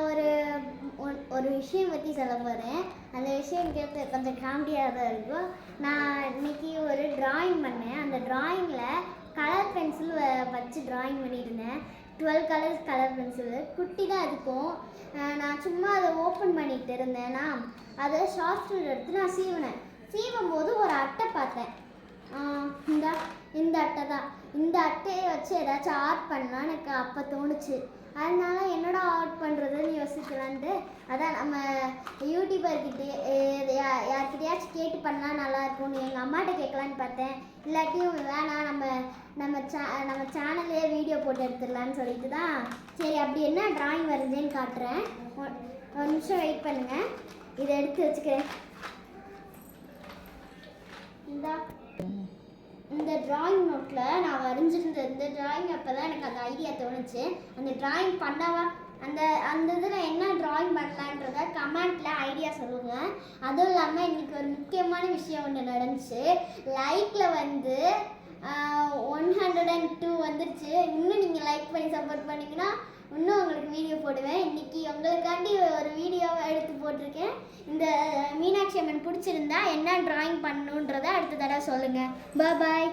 ஒரு ஒரு விஷயம் பற்றி சொல்ல போகிறேன். அந்த விஷயம் கேட்டு கொஞ்சம் காமெடியாக தான் இருக்கும். நான் இன்னைக்கு ஒரு ட்ராயிங் பண்ணேன். அந்த ட்ராயிங்கில் கலர் பென்சில் வச்சு ட்ராயிங் பண்ணியிருந்தேன். 12 கலர்ஸ் கலர் பென்சிலு குட்டி தான் இருக்கும். நான் சும்மா அதை ஓப்பன் பண்ணிகிட்டு இருந்தேன்னா அதை ஷார்ட்ஸ்டர் எடுத்து நான் சீவினேன். சீவும் போது ஒரு அட்டை பார்த்தேன். இந்த அட்டை தான். இந்த அட்டையை வச்சு ஏதாச்சும் ஆர்ட் பண்ணலாம் எனக்கு அப்போ தோணுச்சு. அதனால என்னடா ஆர்ட் பண்ணுறதுன்னு யோசிக்கலான்ட்டு அதான் நம்ம யூடியூபர்கிட்டே யார்கிட்டயாச்சும் கேட்டு பண்ணால் நல்லாயிருக்கும்னு எங்கள் அம்மாட்ட கேட்கலான்னு பார்த்தேன். இல்லாட்டியும் வேணாம் நம்ம சேனல்லே வீடியோ போட்டு எடுத்துடலான்னு சொல்லிட்டு தான் சரி அப்படி என்ன ட்ராயிங் வரைஞ்சேன்னு காட்டுறேன். ஒரு நிமிஷம் வெயிட் பண்ணுங்கள். இதை எடுத்து வச்சுக்கிறேன். இந்த ட்ராயிங் நோட்டில் நான் வரைஞ்சிருந்த இந்த ட்ராயிங் அப்போ தான் எனக்கு அந்த ஐடியா தோணுச்சு. அந்த ட்ராயிங் பண்ணவா அந்த இதில் என்ன ட்ராயிங் பண்ணலான்றத கமெண்ட்டில் ஐடியா சொல்லுங்கள். அதுவும் இல்லாமல் இன்றைக்கி ஒரு முக்கியமான விஷயம் ஒன்று நடந்துச்சு. லைக்கில் வந்து 102 வந்துருச்சு. இன்னும் நீங்கள் லைக் பண்ணி சப்போர்ட் பண்ணிங்கன்னா இன்னும் உங்களுக்கு வீடியோ போடுவேன். இன்றைக்கி உங்களுக்காண்டி ஒரு வீடியோவை எடுத்து போட்டிருக்கேன். இந்த மீனாட்சி அம்மன் பிடிச்சிருந்தா என்ன ட்ராயிங் பண்ணணுன்றதை அடுத்த தடவை சொல்லுங்கள். பாய்.